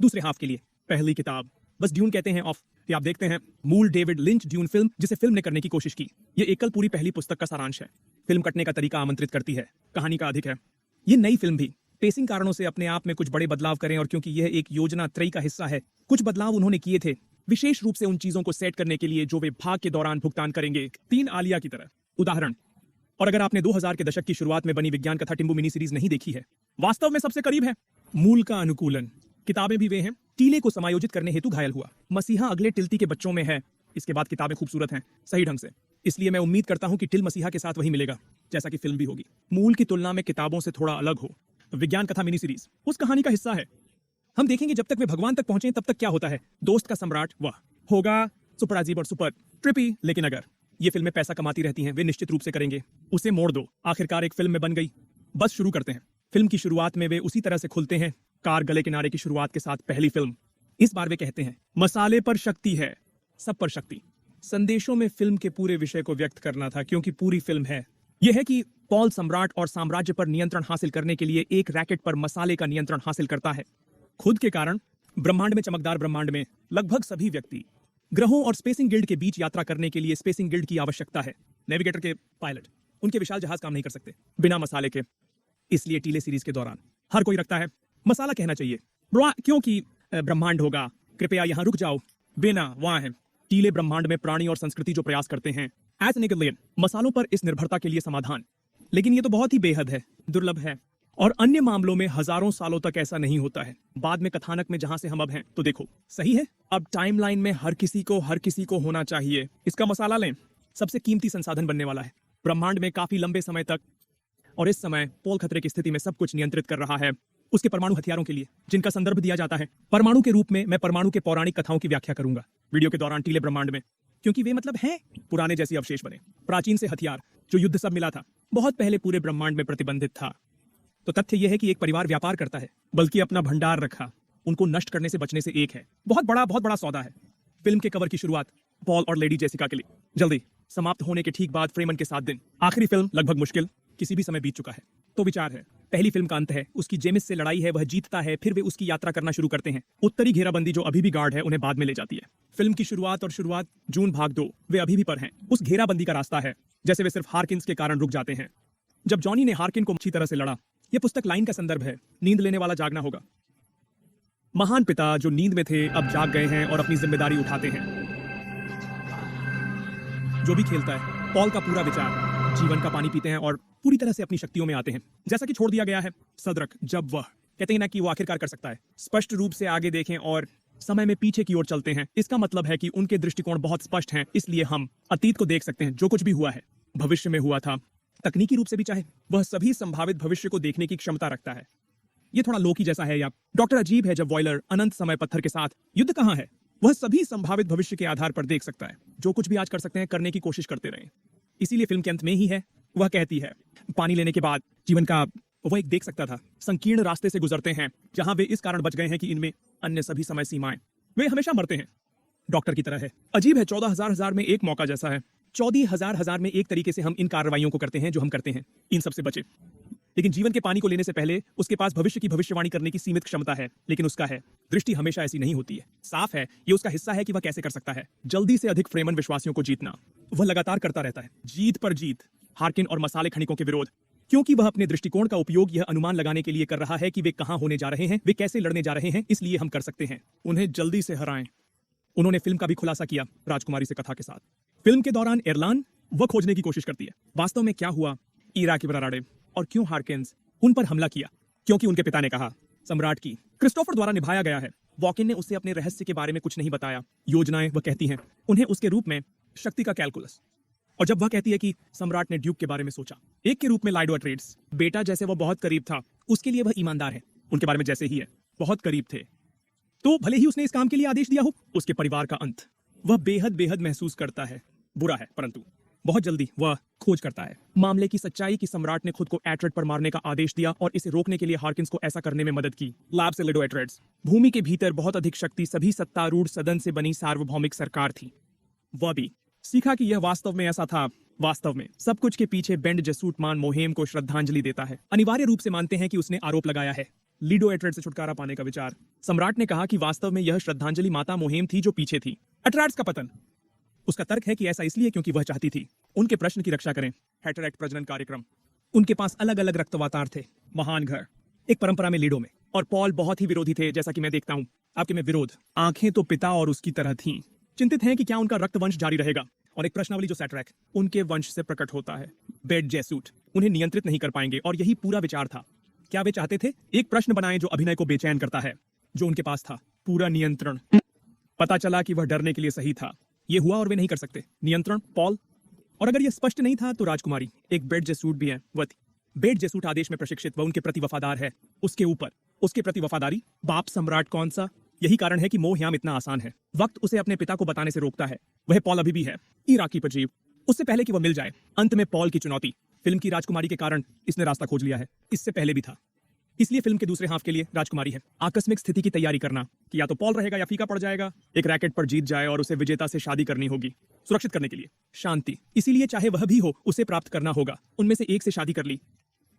दूसरे हाफ के लिए पहली किताब बस ड्यून कहते हैं ऑफ कि आप देखते हैं मूल डेविड लिंच ड्यून फिल्म जिसे फिल्म ने करने की कोशिश की। ये एकल पूरी पहली पुस्तक का सारांश है। फिल्म कटने का तरीका आमंत्रित करती है, कहानी का अधिक है। ये नई फिल्म भी पेसिंग कारणों से अपने आप में कुछ बड़े बदलाव करें और क्योंकि यह एक योजना त्रयी का हिस्सा है, कुछ बदलाव उन्होंने किए थे विशेष रूप से उन चीजों को सेट करने के लिए जो वे भाग के दौरान भुगतान करेंगे। 3 आलिया की तरह उदाहरण। और अगर आपने 2000 के दशक की शुरुआत में बनी विज्ञान कथा टिम्बू मिनी सीरीज नहीं देखी है, वास्तव में सबसे करीब है। मूल का अनुकूलन, किताबें भी वे हैं। टीले को समायोजित करने हेतु घायल हुआ। मसीहा अगले टिल्ती के बच्चों में है। इसके बाद किताबें खूबसूरत हैं सही ढंग से, इसलिए मैं उम्मीद करता हूं कि टिल मसीहा के साथ वही मिलेगा जैसा कि फिल्म भी होगी। मूल की तुलना में किताबों से थोड़ा अलग हो। विज्ञान कथा मिनी सीरीज उस कहानी का हिस्सा है। हम देखेंगे जब तक वे भगवान तक पहुंचे तब तक क्या होता है। दोस्त का सम्राट वह होगा सुपर अजीब और सुपर ट्रिपी, लेकिन अगर ये फिल्में पैसा कमाती रहती हैं, वे निश्चित रूप से करेंगे। उसे मोड़ दो, आखिरकार एक फिल्म में बन गई। बस शुरू करते हैं। फिल्म की शुरुआत में वे उसी तरह से खुलते हैं, कार गले किनारे की शुरुआत के साथ पहली फिल्म। इस बार वे कहते हैं मसाले पर शक्ति है, सब पर शक्ति। संदेशों में फिल्म के पूरे विषय को व्यक्त करना था क्योंकि पूरी फिल्म है यह है कि पॉल सम्राट और साम्राज्य पर नियंत्रण हासिल करने के लिए एक रैकेट पर मसाले का नियंत्रण हासिल करता है। खुद के कारण ब्रह्मांड में, चमकदार ब्रह्मांड में लगभग सभी व्यक्ति ग्रहों और स्पेसिंग गिल्ड के बीच यात्रा करने के लिए स्पेसिंग गिल्ड की आवश्यकता है। नेविगेटर के पायलट, उनके विशाल जहाज काम नहीं कर सकते बिना मसाले के। इसलिए टीले सीरीज के दौरान हर कोई रखता है मसाला कहना चाहिए क्योंकि ब्रह्मांड होगा, कृपया यहां रुक जाओ, बिना वहां है। टीले ब्रह्मांड में प्राणी और संस्कृति जो प्रयास करते हैं एज निकलेन मसालों पर इस निर्भरता के लिए समाधान। लेकिन ये तो बहुत ही बेहद है, दुर्लभ है, और अन्य मामलों में हजारों सालों तक ऐसा नहीं होता है। बाद में कथानक में जहां से हम अब हैं, तो देखो सही है, अब टाइमलाइन में हर किसी को होना चाहिए। इसका मसाला लें, सबसे कीमती संसाधन बनने वाला है ब्रह्मांड में काफी लंबे समय तक। और इस समय पोल खतरे की स्थिति में सब कुछ नियंत्रित कर रहा है उसके परमाणु हथियारों के लिए, जिनका संदर्भ दिया जाता है परमाणु के रूप में। मैं परमाणु के पौराणिक कथाओं की व्याख्या करूंगा वीडियो के दौरान टीले ब्रह्मांड में, क्योंकि वे मतलब हैं पुराने जैसे अवशेष बने। प्राचीन से हथियार जो युद्ध सब मिला था, बहुत पहले पूरे ब्रह्मांड में प्रतिबंधित था। तो तथ्य यह है कि एक परिवार व्यापार करता है, बल्कि अपना भंडार रखा। उनको नष्ट करने से बचने से एक है। बहुत बड़ा सौदा है। फिल्म के कवर की शुरुआत पॉल और लेडी जेसिका के लिए जल्दी समाप्त होने के ठीक बाद फ्रेमन के 7 दिन। आखिरी फिल्म लगभग मुश्किल किसी भी समय बीत चुका है। तो विचार है, पहली फिल्म का अंत है, उसकी जेमिस से लड़ाई है, वह जीतता है, फिर वे उसकी यात्रा करना शुरू करते हैं। उत्तरी घेराबंदी जो अभी भी गार्ड है उन्हें बाद में ले जाती है। फिल्म की शुरुआत जून भाग 2 वे अभी भी पर हैं। उस घेराबंदी का रास्ता है जैसे वे सिर्फ हार्किन्स के कारण रुक जाते हैं। जब जॉनी ने हार्किन को अच्छी तरह से लड़ा। यह पुस्तक लाइन का संदर्भ है, नींद लेने वाला जागना होगा। महान पिता जो नींद में थे अब जाग गए हैं और अपनी जिम्मेदारी उठाते हैं। जो भी खेलता है, पॉल का पूरा विचार जीवन का पानी पीते हैं और पूरी तरह से अपनी शक्तियों में आते हैं, जैसा कि छोड़ दिया गया है सदरक। जब वह कहते हैं ना कि वो आखिरकार कर सकता है। स्पष्ट रूप से आगे देखें और समय में पीछे की ओर चलते हैं। इसका मतलब है कि उनके दृष्टिकोण बहुत स्पष्ट हैं, इसलिए हम अतीत को देख सकते हैं। जो कुछ भी हुआ है भविष्य में हुआ था, तकनीकी रूप से भी चाहे, वह सभी संभावित भविष्य को देखने की क्षमता रखता है। यह थोड़ा लोकी जैसा है या डॉक्टर अजीब है जब वॉयलर अनंत समय पत्थर के साथ युद्ध कहां है, वह सभी संभावित भविष्य के आधार पर देख सकता है। जो कुछ भी आज कर सकते हैं करने की कोशिश करते रहें। इसीलिए फिल्म के अंत में ही है, वह कहती है पानी लेने के बाद जीवन का वह एक देख सकता था। संकीर्ण रास्ते से गुजरते हैं जहां वे इस कारण बच गए हैं कि इनमें अन्य सभी समय सीमाएं, वे हमेशा मरते हैं। डॉक्टर की तरह है। अजीब है, 14,000 में एक मौका जैसा है। 14,000 में एक तरीके से हम इन कार्रवाइयों को करते हैं जो हम करते हैं, इन सबसे बचे। लेकिन जीवन के पानी को लेने से पहले उसके पास भविष्य की भविष्यवाणी करने की सीमित क्षमता है, लेकिन उसका है। दृष्टि हमेशा ऐसी नहीं होती है। साफ है, ये उसका हिस्सा है कि वह कैसे कर सकता है जल्दी से अधिक फ्रेमन विश्वासियों को जीतना। वह लगातार करता रहता है, जीत पर जीत, हार्किन और मसाले खनिकों के विरोध, क्योंकि वह अपने दृष्टिकोण का उपयोग यह अनुमान लगाने के लिए कर रहा है कि वे कहां होने जा रहे हैं, वे कैसे लड़ने जा रहे हैं। इसलिए हम कर सकते हैं उन्हें जल्दी से हराएं। उन्होंने फिल्म का भी खुलासा किया राजकुमारी से कथा के साथ। फिल्म के दौरान एरलान वह खोजने की कोशिश करती है वास्तव में क्या हुआ ईरा की बराड़े और क्यों हार्किन्स उन पर हमला किया, क्योंकि उनके पिता ने कहा। सम्राट की क्रिस्टोफर द्वारा निभाया गया है। वॉकिन ने उससे अपने रहस्य के बारे में कुछ नहीं बताया। योजनाएं वह कहती हैं उन्हें उसके रूप में शक्ति का कैलकुलस। और जब वह कहती है कि सम्राट ने ड्यूक के बारे में सोचा, एक के रूप में लाइडो अट्रेड्स बेटा जैसे वह बहुत करीब था, उसके लिए वह ईमानदार है, उनके बारे में जैसे ही है, बहुत करीब थे। तो भले ही उसने इस काम के लिए आदेश दिया हो, उसके परिवार का अंत वह बेहद महसूस करता है। बुरा है, परंतु बहुत जल्दी वह खोज करता है मामले की सच्चाई कि सम्राट ने खुद को एट्रेड पर मारने का आदेश दिया और इसे रोकने के लिए हार्किन्स को ऐसा करने में मदद की। लैब से लिडो एट्रेड्स, भूमि के भीतर बहुत अधिक शक्ति, सभी सत्तारूढ़ सदन से बनी सार्वभौमिक सरकार थी। वह भी सीखा कि यह वास्तव में ऐसा था। वास्तव में सब कुछ के पीछे बेंड जसूटमान मोहेम को श्रद्धांजलि देता है। अनिवार्य रूप से मानते हैं कि उसने आरोप लगाया है लीडो एट्रेड से छुटकारा पाने का विचार। सम्राट ने कहा कि वास्तव में यह श्रद्धांजलि माता मुहिम थी जो पीछे थी। एट्रार्ड्स का पतन। उसका तर्क है कि ऐसा इसलिए क्योंकि वह चाहती थी उनके प्रश्न की रक्षा करें। हेटरेक्ट प्रजनन कार्यक्रम। उनके पास अलग अलग रक्तवातार थे। महान घर। एक परंपरा में लीडो में। और पॉल बहुत ही विरोधी थे, जैसा कि मैं देखता हूं। आपके में विरोध। आंखें तो पिता और उसकी तरह थीं। चिंतित हैं कि क्या उनका रक्तवंश जारी रहेगा। और एक प्रश्नावली जो सैट्रैक उनके वंश से प्रकट होता है। बेड जेसूट उन्हें नियंत्रित नहीं कर पाएंगे, और यही पूरा विचार था। क्या वे चाहते थे? एक प्रश्न बनाएं जो अभिनय को बेचैन करता है। जो उनके पास था, पूरा नियंत्रण। पता चला कि वह डरने के लिए सही था। यह हुआ और वे नहीं कर सकते। नियंत्रण पॉल। और अगर यह स्पष्ट नहीं था तो राजकुमारी एक बेड जेसूट भी है। वह थी। बेड जेसूट आदेश में प्रशिक्षित, वह उनके प्रति वफादार है। उसके ऊपर उसके प्रति वफादारी। बाप सम्राट कौन सा? यही कारण है कि मोहयाम इतना आसान है। वक्त उसे अपने पिता को बताने से रोकता है। वह पॉल अभी भी है, इराकी पजीब। उससे पहले कि वह मिल जाए। अंत में पॉल की चुनौती। फिल्म की राजकुमारी के कारण इसने रास्ता खोज लिया है। इससे पहले भी था। इसलिए फिल्म के दूसरे हाफ के लिए राजकुमारी है। आकस्मिक स्थिति की तैयारी करना कि या तो पॉल रहेगा या फीका पड़ जाएगा। एक रैकेट पर जीत जाए और उसे विजेता से शादी करनी होगी, सुरक्षित करने के लिए। शांति। इसीलिए चाहे वह भी हो, उसे प्राप्त करना होगा। उनमें से एक से शादी कर ली।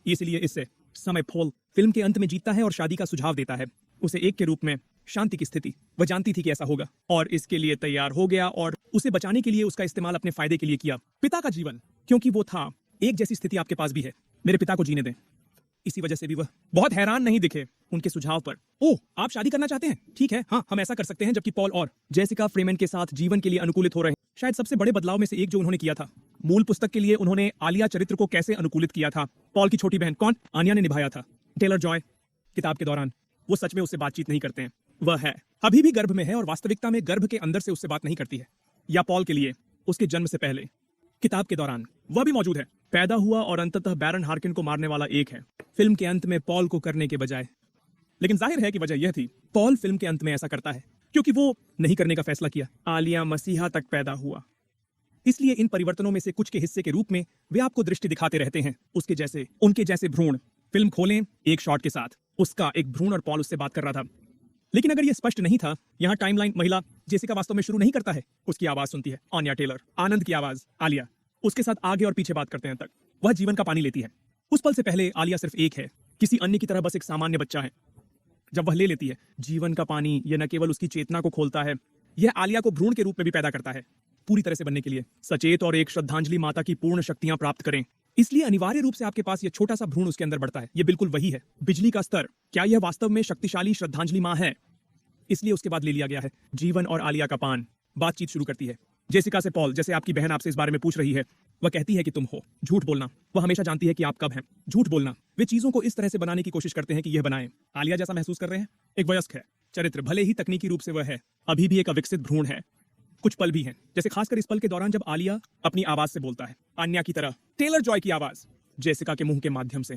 इसलिए इससे समय पॉल फिल्म के अंत में जीतता है और शादी का सुझाव देता है उसे एक के रूप में। शांति की स्थिति। वह जानती थी कि ऐसा होगा और इसके लिए तैयार हो गया, और उसे बचाने के लिए उसका इस्तेमाल अपने फायदे के लिए किया। पिता का जीवन, क्योंकि वो था। एक जैसी स्थिति आपके पास भी है। मेरे पिता को जीने दें। इसी वजह से भी वह बहुत हैरान नहीं दिखे उनके सुझाव पर। ओह, आप शादी करना चाहते हैं? ठीक है, हाँ, हम ऐसा कर सकते हैं। जबकि पॉल और जेसिका फ्रीमैन के साथ जीवन के लिए अनुकूलित हो रहे हैं। शायद सबसे बड़े बदलाव में से एक जो उन्होंने किया था। मूल पुस्तक के लिए उन्होंने आलिया चरित्र को कैसे अनुकूलित किया था। पॉल की छोटी बहन कौन? आनिया ने निभाया था। Taylor Joy. किताब के दौरान वो सच में उससे बातचीत नहीं करते हैं। वह है अभी भी गर्भ में है और वास्तविकता में गर्भ के अंदर से उससे बात नहीं करती है। या पॉल के लिए उसके जन्म से पहले। किताब के दौरान वह भी मौजूद है। पैदा हुआ और अंततः बैरन हार्किन को मारने वाला एक है। फिल्म के अंत में पॉल को करने के बजाय। लेकिन जाहिर है कि वजह यह थी, पॉल फिल्म के अंत में ऐसा करता है क्योंकि वो नहीं करने का फैसला किया। आलिया मसीहा तक पैदा हुआ। इसलिए इन परिवर्तनों में से कुछ के हिस्से के रूप में वे आपको दृष्टि दिखाते रहते हैं। उसके जैसे, उनके जैसे भ्रूण। फिल्म खोलें एक शॉट के साथ, उसका एक भ्रूण और पॉल उससे बात कर रहा था। लेकिन अगर यह स्पष्ट नहीं था, यहाँ टाइमलाइन महिला जेसिका वास्तव में शुरू नहीं करता है। उसकी आवाज सुनती है आन्या टेलर। आनंद की आवाज आलिया। उसके साथ आगे और पीछे बात करते हैं तक वह जीवन का पानी लेती है। उस पल से पहले आलिया सिर्फ एक है, किसी अन्य की तरह बस एक सामान्य बच्चा है। जब वह ले लेती है जीवन का पानी, यह न केवल उसकी चेतना को खोलता है, यह आलिया को भ्रूण के रूप में भी पैदा करता है। पूरी तरह से बनने के लिए सचेत और एक श्रद्धांजलि माता की पूर्ण शक्तियां प्राप्त करें। इसलिए अनिवार्य रूप से आपके पास यह छोटा सा भ्रूण उसके अंदर बढ़ता है। यह बिल्कुल वही है। बिजली का स्तर। क्या यह वास्तव में शक्तिशाली श्रद्धांजलि मां है? इसलिए उसके बाद ले लिया गया है। जीवन और आलिया का पान। बातचीत शुरू करती है जेसिका से पॉल। जैसे आपकी बहन आपसे इस बारे में पूछ रही है, वह कहती है कि तुम हो। झूठ बोलना। वह हमेशा जानती है कि आप कब हैं। झूठ बोलना। वे चीजों को इस तरह से बनाने की कोशिश करते हैं कि यह बनाएं। आलिया जैसा महसूस कर रहे हैं। एक वयस्क है। चरित्र भले ही तकनीकी रूप से वह है, अभी भी एक अविकसित भ्रूण है। कुछ पल भी हैं, जैसे खासकर इस पल के दौरान जब आलिया अपनी आवाज से बोलता है, आन्या की तरह। टेलर जॉय की आवाज जेसिका के मुंह के माध्यम से।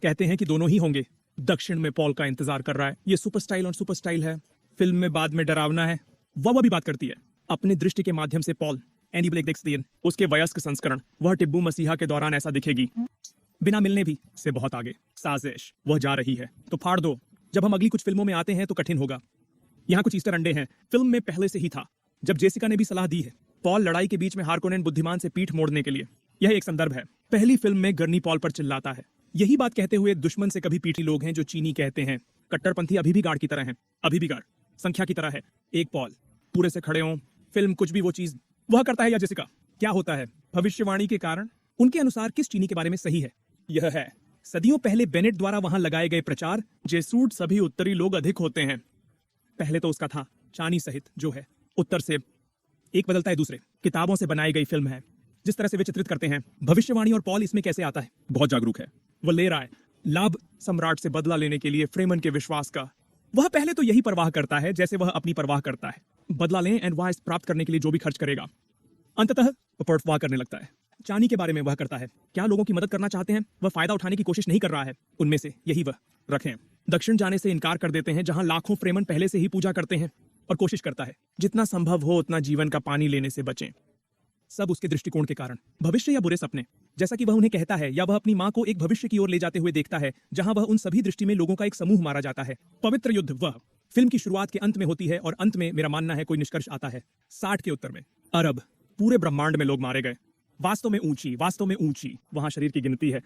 कहते हैं कि दोनों ही होंगे। दक्षिण में पॉल का इंतजार कर रहा है। ये सुपर स्टाइल और सुपर स्टाइल है। फिल्म में बाद में डरावना है। वह भी बात करती है अपने दृष्टि के माध्यम से। पॉल एंडी ब्लेक देखती है उसके वयस्क संस्करण। वह टिब्बू मसीहा के दौरान ऐसा दिखेगी, बिना मिलने भी से बहुत आगे। साजिश। वह जा रही है तो फाड़ दो। जब हम अगली कुछ फिल्मों में आते हैं तो कठिन होगा। यहाँ कुछ ईस्टर अंडे हैं। फिल्म में पहले से ही था, जब जेसिका ने भी सलाह दी है पॉल लड़ाई के बीच में हार्कोनेन बुद्धिमान से पीठ मोड़ने के लिए। यह एक संदर्भ है। पहली फिल्म में गर्नी पॉल पर चिल्लाता है। यही बात कहते हुए दुश्मन से कभी पीठी लोग हैं जो चीनी कहते हैं। कट्टरपंथी अभी भी गार्ड की तरह हैं। अभी भी गार्ड संख्या की तरह है। एक पॉल पूरे से खड़े हों। फिल्म कुछ भी वो चीज वह करता है या जेसिका क्या होता है? भविष्यवाणी के कारण उनके अनुसार किस चीनी के बारे में सही है? यह है सदियों पहले बेनेट द्वारा वहां लगाए गए प्रचार। जेसूट सभी उत्तरी लोग अधिक होते हैं। पहले तो उसका था चानी सहित जो है उत्तर से। एक बदलता है दूसरे। किताबों से बनाई गई फिल्म है। जिस तरह से वे चित्रित करते हैं भविष्यवाणी, और पॉल इसमें कैसे आता है? बहुत जागरूक है। वह ले रहा है लाभ सम्राट से बदला लेने के लिए फ्रेमन के विश्वास का। वह पहले तो यही परवाह करता है जैसे वह अपनी परवाह करता है। बदला लें एंड वाइस प्राप्त करने के लिए जो भी खर्च करेगा। अंततः वह परवाह करने लगता है। चानी के बारे में वह करता है। क्या लोगों की मदद करना चाहते हैं? वह फायदा उठाने की कोशिश नहीं कर रहा है। उनमें से यही वह रखें। दक्षिण जाने से इनकार कर देते हैं जहां लाखों फ्रेमन पहले से ही पूजा करते हैं, और कोशिश करता है जितना संभव हो उतना जीवन का पानी लेने से बचें। सब उसके दृष्टिकोण के कारण। भविष्य या बुरे सपने, जैसा कि वह उन्हें कहता है, या वह अपनी मां को एक भविष्य की ओर ले जाते हुए देखता है जहां वह उन सभी दृष्टि में लोगों का एक समूह मारा जाता है। पवित्र युद्ध वह फिल्म की शुरुआत के अंत में होती है, और अंत में मेरा मानना है कोई निष्कर्ष आता है। 60 के उत्तर में अरब, पूरे ब्रह्मांड में लोग मारे गए। वास्तव में ऊंची वहां शरीर की गिनती है।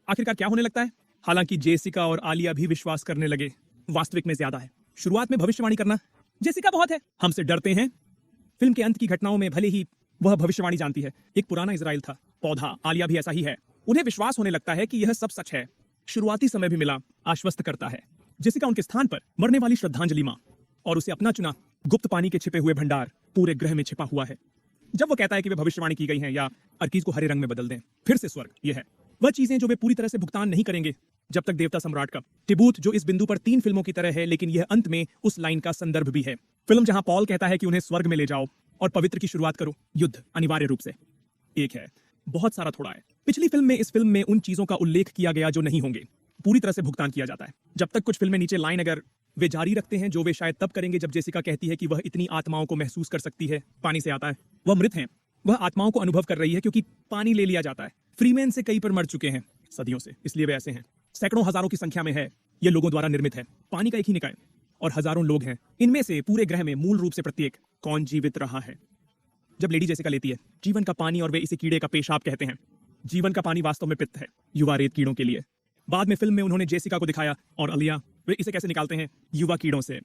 आखिरकार क्या होने लगता है? हालांकि जेसिका और आलिया भी विश्वास करने लगे वास्तविक में ज्यादा है। शुरुआत में भविष्यवाणी करना जेसिका बहुत है, हमसे डरते हैं। फिल्म के अंत की घटनाओं में भले ही वह भविष्यवाणी जानती है। एक पुराना इजराइल था, पौधा, आलिया भी ऐसा ही है। उन्हें विश्वास होने लगता है कि यह सब सच है। शुरुआती समय भी मिला, आश्वस्त करता है। जेसिका उनके स्थान पर मरने वाली श्रद्धांजलि मां और उसे अपना चुना गुप्त पानी के छिपे हुए भंडार पूरे ग्रह में छिपा हुआ है। जब वो कहता है कि वे भविष्यवाणी की गई हैं या अर्कीज को हरे रंग में बदल दें, फिर से स्वर्ग, यह है वह चीजें जो वे पूरी तरह से भुगतान नहीं करेंगे जब तक देवता सम्राट का टिबूत, जो इस बिंदु पर 3 फिल्मों की तरह है, लेकिन यह अंत में उस लाइन का संदर्भ भी है। फिल्म जहां पॉल कहता है कि उन्हें स्वर्ग में ले जाओ और पवित्र की शुरुआत करो, युद्ध अनिवार्य रूप से एक है, बहुत सारा थोड़ा है। पिछली फिल्म में इस फिल्म में उन चीजों का उल्लेख किया गया जो नहीं होंगे, पूरी तरह से भुगतान किया जाता है। जब तक कुछ फिल्में नीचे लाइन अगर वे जारी रखते हैं, जो वे शायद तब करेंगे जब जेसिका कहती है कि वह इतनी आत्माओं को महसूस कर सकती है। पानी से आता है, वह मृत हैं, वह आत्माओं को अनुभव कर रही है क्योंकि पानी ले लिया जाता है। फ्रीमैन से कई पर मर चुके हैं सदियों से, इसलिए वे ऐसे हैं। सैकड़ों हजारों की संख्या में है, यह लोगों द्वारा निर्मित है। पानी का एक ही निकाय और हजारों लोग हैं। इनमें से पूरे ग्रह में मूल रूप से प्रत्येक कौन जीवित रहा है? जब लेडी जेसिका लेती है जीवन का पानी और वे इसे कीड़े का पेशाब कहते हैं। जीवन का पानी वास्तव में पित्त है, युवा रेत कीड़ों के लिए। बाद में फिल्म में उन्होंने जेसिका को दिखाया और आलिया, वे इसे कैसे निकालते हैं युवा कीड़ों से।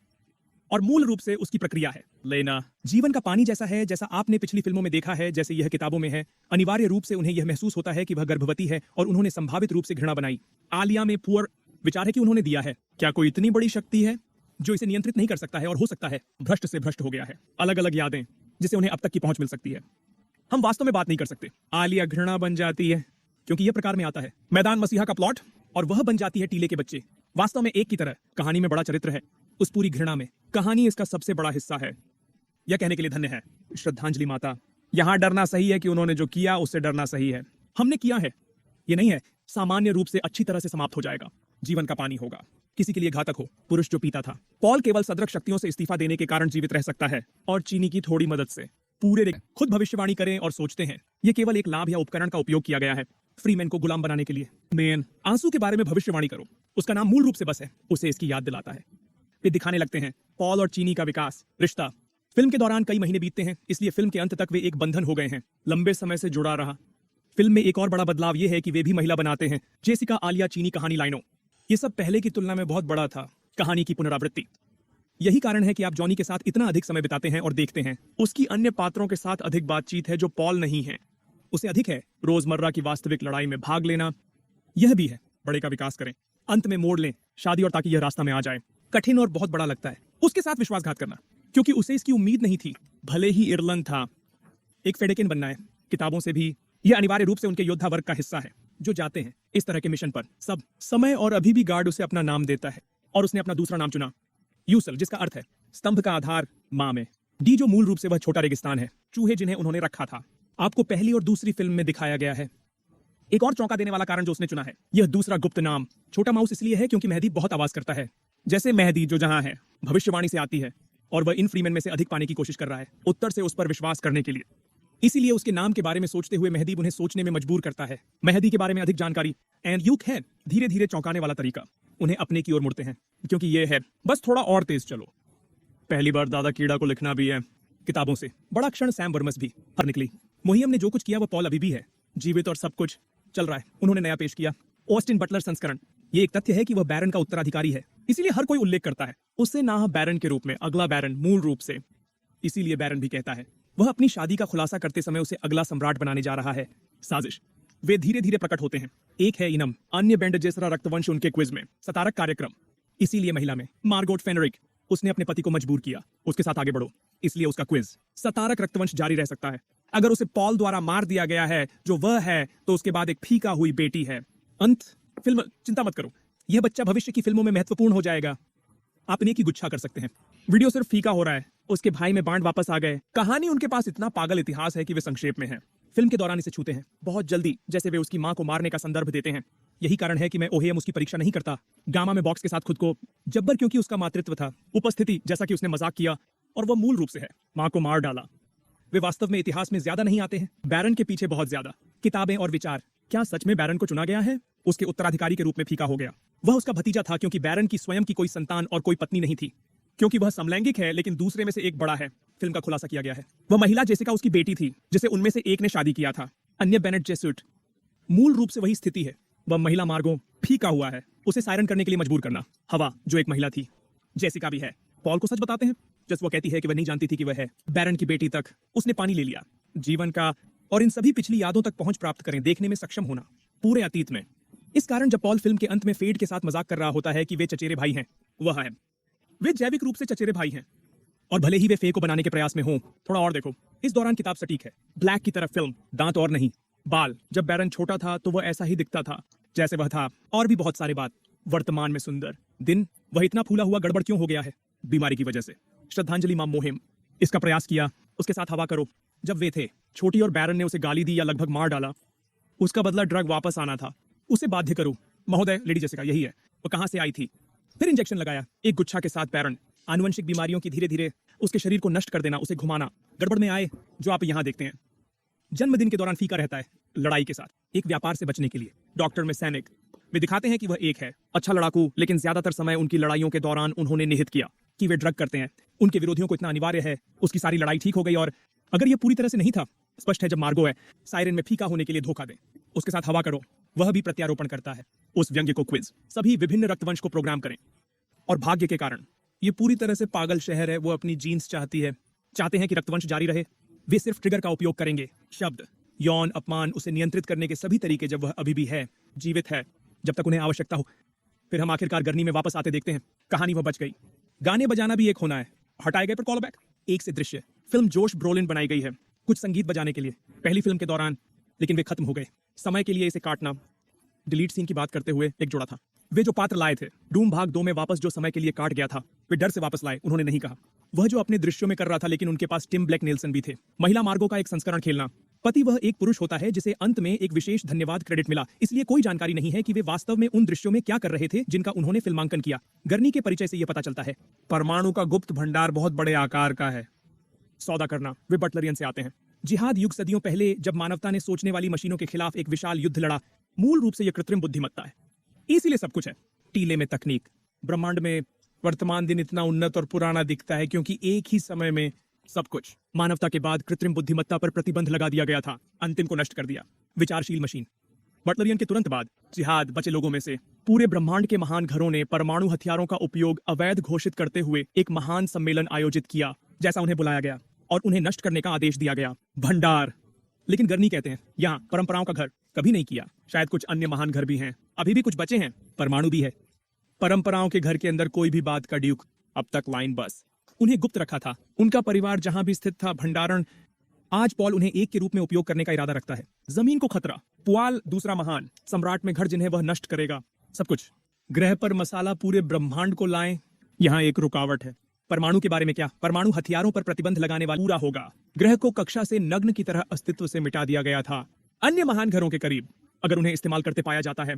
और मूल रूप से उसकी प्रक्रिया है लेना। जीवन का पानी जैसा है, जैसा आपने पिछली फिल्मों में देखा है, जैसे यह किताबों में है। अनिवार्य रूप से उन्हें यह महसूस होता है कि वह गर्भवती है और उन्होंने संभावित रूप से घृणा बनाई। आलिया में पुअर विचार है कि उन्होंने दिया है। क्या कोई इतनी बड़ी शक्ति है जो इसे नियंत्रित नहीं कर सकता है और हो सकता है भ्रष्ट से भ्रष्ट हो गया है। अलग अलग यादें जिसे उन्हें अब तक की पहुंच मिल सकती है। हम वास्तव में बात नहीं कर सकते। आलिया घृणा बन जाती है क्योंकि यह प्रकार में आता है मैदान मसीहा का प्लॉट, और वह बन जाती है टीले के बच्चे। वास्तव में एक की तरह कहानी में बड़ा चरित्र है उस पूरी घृणा में। कहानी इसका सबसे बड़ा हिस्सा है। यह कहने के लिए धन्य है श्रद्धांजलि माता। यहां डरना सही है कि उन्होंने जो किया उससे डरना सही है। हमने किया है, यह नहीं है सामान्य रूप से अच्छी तरह से समाप्त हो जाएगा। जीवन का पानी होगा, किसी के लिए घातक हो। पुरुष जो पीता था, पॉल केवल सदृक शक्तियों से इस्तीफा देने के कारण जीवित रह सकता है और चीनी की थोड़ी मदद से। पूरे खुद भविष्यवाणी करें और सोचते हैं यह केवल एक लाभ या उपकरण का उपयोग किया गया है फ्रीमैन को गुलाम बनाने के लिए। मेन आंसू के बारे में भविष्यवाणी करो, उसका नाम मूल रूप से बस है, उसे इसकी याद दिलाता है। वे दिखाने लगते हैं पॉल और चीनी का विकास, रिश्ता। फिल्म के दौरान कई महीने बीतते हैं, इसलिए फिल्म के अंत तक वे एक बंधन हो गए हैं, लंबे समय से जुड़ा रहा। फिल्म में एक और बड़ा बदलाव यह है कि वे भी महिला बनाते हैं। जेसिका, आलिया, चीनी कहानी लाइनों, ये सब पहले की तुलना में बहुत बड़ा था। कहानी की पुनरावृत्ति। यही कारण है कि आप जॉनी के साथ इतना अधिक समय बिताते हैं और देखते हैं। उसकी अन्य पात्रों के साथ अधिक बातचीत है जो पॉल नहीं है। उसे अधिक है रोजमर्रा की वास्तविक लड़ाई में भाग लेना। यह भी है बड़े का विकास करें, अंत में मोड़ लें शादी, और ताकि यह रास्ता में आ जाए। कठिन और बहुत बड़ा लगता है उसके साथ विश्वासघात करना, क्योंकि उसे इसकी उम्मीद नहीं थी। भले ही इरलन था, एक फेडेकिन बनना है। किताबों से भी यह अनिवार्य रूप से उनके योद्धा वर्ग का हिस्सा है जो जाते हैं इस तरह के मिशन पर। सब समय, और अभी भी गार्ड उसे अपना नाम देता है, और उसने अपना दूसरा नाम चुना, यूसल, जिसका अर्थ है स्तंभ का आधार माँ में। डी जो मूल रूप से वह छोटा रेगिस्तान है, चूहे जिन्हें उन्होंने रखा था। आपको पहली और दूसरी फिल्म में दिखाया गया है। एक और चौंका देने वाला कारण जो उसने चुना है, यह दूसरा गुप्त नाम छोटा माउस इसलिए है क्योंकि मेहदी बहुत आवाज करता है, जैसे मेहदी जो जहां है भविष्यवाणी से आती है, और वह इन फ्रीमैन में से अधिक पाने की कोशिश कर रहा है उत्तर से उस पर विश्वास करने के लिए। इसीलिए उसके नाम के बारे में सोचते हुए मेहदी उन्हें सोचने में मजबूर करता है। मेहदी के बारे में अधिक जानकारी एंड यू कैन धीरे धीरे चौंकाने वाला तरीका उन्हें अपने की ओर मुड़ते हैं, क्योंकि यह है बस थोड़ा और तेज चलो। पहली बार दादा कीड़ा को लिखना भी है किताबों से। बड़ा क्षण सैम वर्मस भी हर निकली। मुहियम ने जो कुछ किया वह पॉल अभी भी है जीवित और सब कुछ चल रहा है। उन्होंने नया पेश किया ऑस्टिन बटलर संस्करण। ये एक तथ्य है कि वह बैरन का उत्तराधिकारी है, इसीलिए हर कोई उल्लेख करता है उससे ना बैरन के रूप में, अगला बैरन मूल रूप से। इसीलिए बैरन भी कहता है वह अपनी शादी का खुलासा करते समय उसे अगला सम्राट बनाने जा रहा है। साजिश। वे धीरे धीरे प्रकट होते हैं। एक है इनम, अन्य बैंड जेसरा रक्तवंश उनके क्विज में, सतारक कार्यक्रम। इसीलिए महिला में मार्गोट फेनरिक, उसने अपने पति को मजबूर किया उसके साथ आगे बढ़ो, इसलिए उसका क्विज। सतारक रक्तवंश जारी रह सकता है। अगर उसे पॉल द्वारा मार दिया गया है जो वह है, तो उसके बाद एक फीका हुई बेटी है। अंत फिल्म, चिंता मत करो, यह बच्चा भविष्य की फिल्मों में महत्वपूर्ण हो जाएगा। आप इन्हें की गुच्छा कर सकते हैं। वीडियो सिर्फ फीका हो रहा है। उसके भाई में बांड वापस आ गए। कहानी उनके पास इतना पागल इतिहास है कि वे संक्षेप में है। फिल्म के दौरान इसे छूते हैं बहुत जल्दी, जैसे वे उसकी मां को मारने का संदर्भ देते हैं। यही कारण है कि मैं ओहेम उसकी परीक्षा नहीं करता गामा में बॉक्स के साथ खुद को जब्बर, क्योंकि उसका मातृत्व था, उपस्थिति, जैसा कि उसने मजाक किया, और वह मूल रूप से है मां को मार डाला। वे वास्तव में इतिहास में ज्यादा नहीं आते हैं, बैरन के पीछे बहुत ज्यादा। किताबें और विचार। क्या सच में बैरन को चुना गया है? उसके उत्तराधिकारी के रूप में फीका हो गया। वह उसका भतीजा था क्योंकि बैरन की स्वयं की कोई संतान और कोई पत्नी नहीं थी, क्योंकि वह समलैंगिक है लेकिन दूसरे में से एक बड़ा है। फिल्म का खुलासा किया गया है। वह महिला जेसिका उसकी बेटी थी जिसे उनमें से एक ने शादी किया था, अन्य बेनेट जेसुट। मूल रूप से वही स्थिति है। वह महिला मार्गों फीका हुआ है। उसे सायरन करने के लिए मजबूर करना। हवा, जो एक महिला थी, जेसिका भी है। पॉल को सच बताते हैं। जस वो कहती है कि वह नहीं जानती थी कि वह है बैरन की बेटी तक उसने पानी ले लिया। जीवन का और इन सभी पिछली यादों तक पहुंच प्राप्त करें, देखने में सक्षम होना पूरे अतीत में। इस कारण जब पॉल फिल्म के अंत में फेड के साथ मजाक कर रहा होता है कि वे चचेरे भाई हैं, वह है, वे जैविक रूप से चचेरे भाई हैं और भले ही वे फे को बनाने के प्रयास में हों। थोड़ा और देखो, इस दौरान किताब सटीक है। ब्लैक की तरफ फिल्म, दांत और नहीं बाल। जब बैरन छोटा था तो वह ऐसा ही दिखता था जैसे वह था। और भी बहुत सारे बात। वर्तमान में सुंदर दिन, वह इतना फूला हुआ गड़बड़ क्यों हो गया है? बीमारी की वजह से। श्रद्धांजलि मां मोहिम, इसका प्रयास किया, उसके साथ हवा करो। जब वे थे छोटी और बैरन ने उसे गाली दी या लगभग मार डाला, उसका बदला ड्रग वापस आना था। उसे बाध्य करो। महोदय, लेडी जेसिका यही है। वो कहां से आई थी? फिर इंजेक्शन लगाया एक गुच्छा के साथ बैरन। आनुवंशिक बीमारियों की धीरे धीरे उसके शरीर को नष्ट कर देना, उसे घुमाना। गड़बड़ में आए जो आप यहां देखते हैं। जन्मदिन के दौरान फीका रहता है लड़ाई के साथ, एक व्यापार से बचने के लिए। डॉक्टर में सैनिक, वे दिखाते हैं कि वह एक है अच्छा लड़ाकू, लेकिन ज्यादातर समय उनकी लड़ाइयों के दौरान उन्होंने निहित किया कि वे ड्रग करते हैं। उनके विरोधियों को इतना अनिवार्य है, उसकी सारी लड़ाई ठीक हो गई। और अगर यह पूरी तरह से नहीं था, स्पष्ट है जब मार्गो है सायरन में फीका होने के लिए धोखा दे, उसके साथ हवा करो, वह भी प्रत्यारोपण करता है उस व्यंग्य को। क्विज, सभी विभिन्न रक्तवंश को प्रोग्राम करें। और भाग्य के कारण ये पूरी तरह से पागल शहर है। वो अपनी जीन्स चाहते हैं कि रक्तवंश जारी रहे। वे सिर्फ ट्रिगर का उपयोग करेंगे, शब्द, यौन अपमान, उसे नियंत्रित करने के सभी तरीके, जब वह अभी भी है, जीवित है, जब तक उन्हें आवश्यकता हो। फिर हम आखिरकार गर्नी में वापस आते देखते हैं। कहानी वह बच गई। गाने बजाना भी एक होना है, हटाए गए पर कॉल बैक। एक से दृश्य फिल्म जोश ब्रोलिन बनाई गई है कुछ संगीत बजाने के लिए पहली फिल्म के दौरान, लेकिन वे खत्म हो गए। समय के लिए इसे काटना। डिलीट सीन की बात करते हुए एक जोड़ा था। वे जो पात्र लाए थे डूम भाग 2 में वापस, जो समय के लिए काट गया था, वे डर से वापस लाए, उन्होंने नहीं कहा। वह जो अपने दृश्यों में कर रहा था, लेकिन उनके पास टिम ब्लैक नेल्सन भी थे। महिला मार्गो का एक संस्करण खेलना। पति वह एक पुरुष होता है जिसे अंत में एक विशेष धन्यवाद क्रेडिट मिला, इसलिए कोई जानकारी नहीं है कि वे वास्तव में उन दृश्यों में क्या कर रहे थे जिनका उन्होंने फिल्मांकन किया। गर्नी के परिचय से यह पता चलता है। परमाणु का गुप्त भंडार बहुत बड़े आकार का है। सौदा करना, वे बटलरियन से आते हैं। जिहाद युग सदियों पहले, जब मानवता ने सोचने वाली मशीनों के खिलाफ एक विशाल युद्ध लड़ा। मूल रूप से यह कृत्रिम बुद्धिमत्ता है, इसीलिए सब कुछ है। टीले में तकनीक, ब्रह्मांड में वर्तमान दिन इतना उन्नत और पुराना दिखता है क्योंकि एक ही समय में सब कुछ। मानवता के बाद कृत्रिम बुद्धिमत्ता पर प्रतिबंध लगा दिया गया था, अंतिम को नष्ट कर दिया। विचारशील मशीन। बटलरियन के तुरंत बाद जिहाद, बचे लोगों में से पूरे ब्रह्मांड के महान घरों ने परमाणु हथियारों का उपयोग अवैध घोषित करते हुए एक महान सम्मेलन आयोजित किया, जैसा उन्हें बुलाया गया, और उन्हें नष्ट करने का आदेश दिया गया। भंडार। लेकिन गर्नी कहते हैं यहाँ परंपराओं का घर कभी नहीं किया। शायद कुछ अन्य महान घर भी हैं, अभी भी कुछ बचे हैं। परमाणु भी है। परंपराओं के घर के अंदर कोई भी बात का ड्यूक। अब तक लाइन बस उन्हें गुप्त रखा था। उनका परिवार जहां भी स्थित था, भंडारण। आज पॉल उन्हें एक के रूप में उपयोग करने का इरादा रखता है। जमीन को खतरा। पुआल, दूसरा महान सम्राट में घर जिन्हें वह नष्ट करेगा। सब कुछ। ग्रह पर मसाला, पूरे ब्रह्मांड को लाएं। यहाँ एक रुकावट है। परमाणु के बारे में क्या? परमाणु हथियारों पर प्रतिबंध लगाने वाला पूरा होगा। ग्रह को कक्षा से नग्न की तरह अस्तित्व से मिटा दिया गया था, अन्य महान घरों के करीब, अगर उन्हें इस्तेमाल करते पाया जाता है।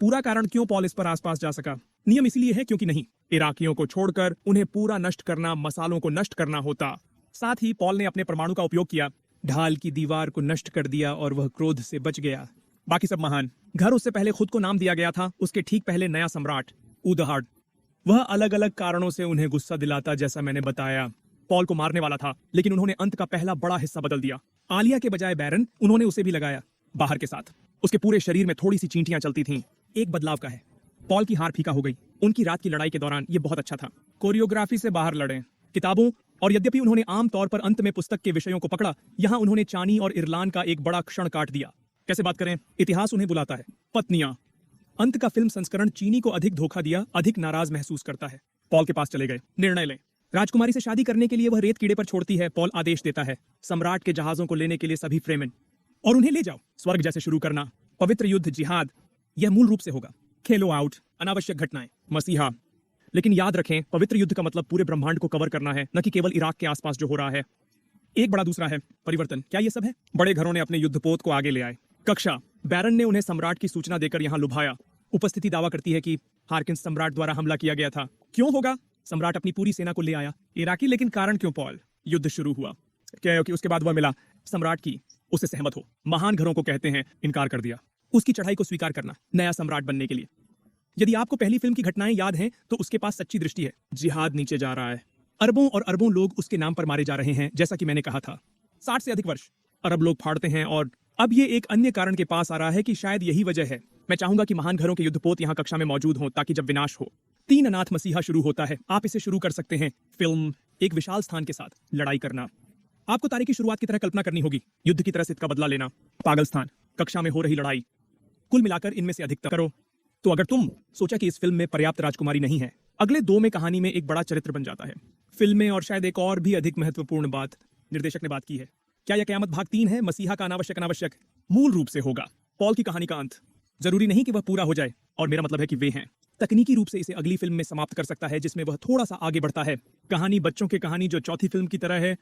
पूरा कारण क्यों पॉल इस पर आसपास जा सका? नियम इसलिए है क्योंकि नहीं, इराकियों को छोड़कर उन्हें पूरा नष्ट करना, मसालों को नष्ट करना होता। साथ ही पॉल ने अपने परमाणु का उपयोग किया, ढाल की दीवार को नष्ट कर दिया और वह क्रोध से बच गया। बाकी सब महान घर, उससे पहले खुद को नाम दिया गया था, उसके ठीक पहले नया सम्राट उदहार्ड। वह अलग अलग कारणों से उन्हें गुस्सा दिलाता, जैसा मैंने बताया। पॉल को मारने वाला था, लेकिन उन्होंने अंत का पहला बड़ा हिस्सा बदल दिया। आलिया के बजाय बैरन, उन्होंने उसे भी लगाया बाहर के साथ। उसके पूरे शरीर में थोड़ी सी चींटियां चलती थीं। एक बदलाव का है, पॉल की हार फीका हो गई। उनकी रात की लड़ाई के दौरान ये बहुत अच्छा था। कोरियोग्राफी से बाहर लड़े किताबों, और यद्यपि उन्होंने आम तौर पर अंत में पुस्तक के विषयों को पकड़ा, यहाँ उन्होंने चानी और इरलान का एक बड़ा क्षण काट दिया। कैसे बात करें, इतिहास उन्हें बुलाता है। पत्नियां। अंत का फिल्म संस्करण चीनी को अधिक धोखा दिया, अधिक नाराज महसूस करता है। पॉल के पास चले गए, निर्णय लें। राजकुमारी से शादी करने के लिए वह रेत कीड़े पर छोड़ती है। पॉल आदेश देता है सम्राट के जहाजों को लेने के लिए सभी फ्रेमेन, और उन्हें ले जाओ। स्वर्ग जैसे शुरू करना, पवित्र युद्ध, जिहाद, यह मूल रूप से होगा। खेलो आउट, अनावश्यक घटनाएं, मसीहा। लेकिन याद रखें, पवित्र युद्ध का मतलब पूरे ब्रह्मांड को कवर करना है, न कि केवल इराक के आसपास जो हो रहा है। एक बड़ा दूसरा है परिवर्तन। क्या ये सब है? बड़े घरों ने अपने युद्धपोत को आगे ले आए। कक्षा, बैरन ने उन्हें सम्राट की सूचना देकर यहाँ लुभाया। उपस्थिति दावा करती है कि हार्किंस सम्राट द्वारा हमला किया गया था। क्यों होगा? सम्राट अपनी पूरी सेना को ले आया। इराकी, लेकिन कारण क्यों पॉल? युद्ध शुरू हुआ, क्योंकि उसके बाद वह मिला सम्राट की, उससे सहमत हो। महान घरों को कहते हैं इनकार कर दिया। उसकी चढ़ाई को स्वीकार करना, नया सम्राट बनने के लिए। यदि आपको पहली फिल्म की घटनाएं याद हैं, तो उसके पास सच्ची दृष्टि है। जिहाद नीचे जा रहा है, अरबों और अरबों लोग उसके नाम पर मारे जा रहे हैं, जैसा कि मैंने कहा था। 60 से अधिक वर्ष अरब लोग फाड़ते हैं, और अब ये एक अन्य कारण के पास आ रहा है कि शायद यही वजह है मैं चाहूंगा कि महान घरों के युद्धपोत यहाँ कक्षा में मौजूद हों ताकि जब विनाश हो, 3 अनाथ मसीहा शुरू होता है। आप इसे शुरू कर सकते हैं। फिल्म एक विशाल स्थान के साथ लड़ाई करना। आपको तारे की शुरुआत की तरह कल्पना करनी होगी, युद्ध की तरह सिद्ध का बदला लेना, पागल स्थान, कक्षा में हो रही लड़ाई, कुल मिलाकर इनमें से अधिकतम करो। तो अगर तुम सोचा कि इस फिल्म में पर्याप्त राजकुमारी नहीं है, अगले 2 में कहानी में एक बड़ा चरित्र बन जाता है। फिल्म में और शायद एक और भी अधिक महत्वपूर्ण बात निर्देशक ने बात की है। क्या यह कयामत भाग 3 है? मसीहा का अनावश्यक मूल रूप से होगा पॉल की कहानी का अंत। जरूरी नहीं कि वह पूरा हो जाए, और मेरा मतलब है कि वे हैं। तकनीकी रूप से इसे अगली फिल्म में समाप्त कर सकता है जिसमें वह थोड़ा सा आगे बढ़ता है। कहानी बच्चों की कहानी जो चौथी फिल्म की तरह है,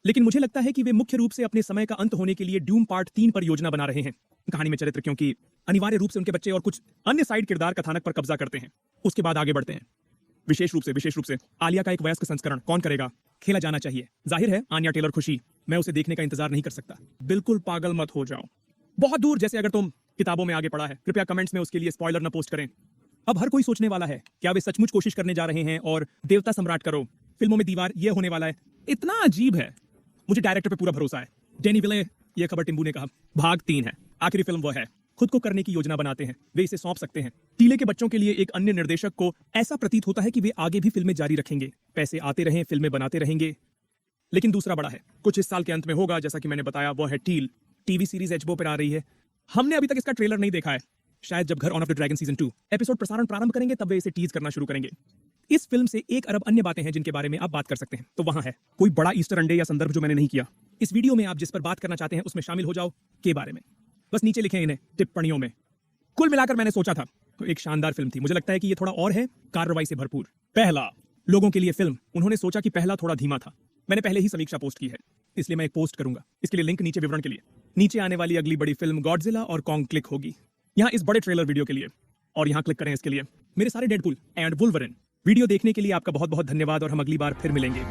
लेकिन मुझे लगता है कि वे मुख्य रूप से अपने समय का अंत होने के लिए ड्यून पार्ट 3 पर योजना बना रहे हैं। कहानी में चरित्र क्योंकि अनिवार्य रूप से उनके बच्चे और कुछ अन्य साइड किरदार कथानक पर कब्जा करते हैं, उसके बाद आगे बढ़ते हैं। विशेष रूप से आलिया का एक वयस्क संस्करण कौन करेगा? खेला जाना चाहिए। जाहिर है आन्या टेलर खुशी, मैं उसे देखने का इंतजार नहीं कर सकता। बिल्कुल पागल मत हो जाओ बहुत दूर, जैसे अगर तुम किताबों में आगे पढ़ा है। कृपया कमेंट्स में उसके लिए स्पॉइलर न पोस्ट करें। अब हर कोई सोचने वाला है क्या वे सचमुच कोशिश करने जा रहे हैं और देवता सम्राट करो फिल्मों में दीवार ये होने वाला है। इतना अजीब है। मुझे डायरेक्टर पे पूरा भरोसा है, डेनी विले। यह खबर टिम्बू ने कहा। भाग 3 है, आखिरी फिल्म वह है। खुद को करने की योजना बनाते हैं, वे इसे सौंप सकते हैं। टीले के बच्चों के लिए एक अन्य निर्देशक को ऐसा प्रतीत होता है कि वे आगे भी फिल्में जारी रखेंगे, पैसे आते रहें, फिल्में बनाते रहेंगे। लेकिन दूसरा बड़ा है, कुछ इस साल के अंत में होगा, जैसा कि मैंने बताया, वो है टील। टीवी सीरीज एचबीओ पर आ रही है। हमने अभी तक इसका ट्रेलर नहीं देखा है। शायद जब घर on off the dragon season 2 episode प्रसारण प्रारंभ करेंगे तब वे इसे टीज करना शुरू करेंगे। इस फिल्म से 1 अरब अन्य बातें हैं जिनके बारे में आप बात कर सकते हैं। तो वहां है कोई बड़ा ईस्टर अंडे या संदर्भ जो मैंने नहीं किया। इस वीडियो में आप जिस पर बात करना चाहते हैं उसमें शामिल हो जाओ के बारे में बस नीचे लिखें इन्हें टिप्पणियों में। कुल मिलाकर मैंने सोचा था तो एक शानदार फिल्म थी। मुझे लगता है कि ये थोड़ा और है, कार्रवाई से भरपूर। पहला, लोगों के लिए फिल्म। उन्होंने सोचा कि पहला थोड़ा धीमा था। मैंने पहले ही समीक्षा पोस्ट की है, इसलिए मैं एक पोस्ट करूंगा। इसके लिए लिंक नीचे विवरण के लिए। नीचे आने वाली अगली बड़ी फिल्म गॉडजिला और कॉन्ग क्लिक होगी। यहाँ इस बड़े ट्रेलर वीडियो के लिए, और यहाँ क्लिक करें इसके लिए। मेरे सारे डेडपूल एंड वुल्वरिन वीडियो देखने के लिए आपका बहुत बहुत धन्यवाद, और हम अगली बार फिर मिलेंगे।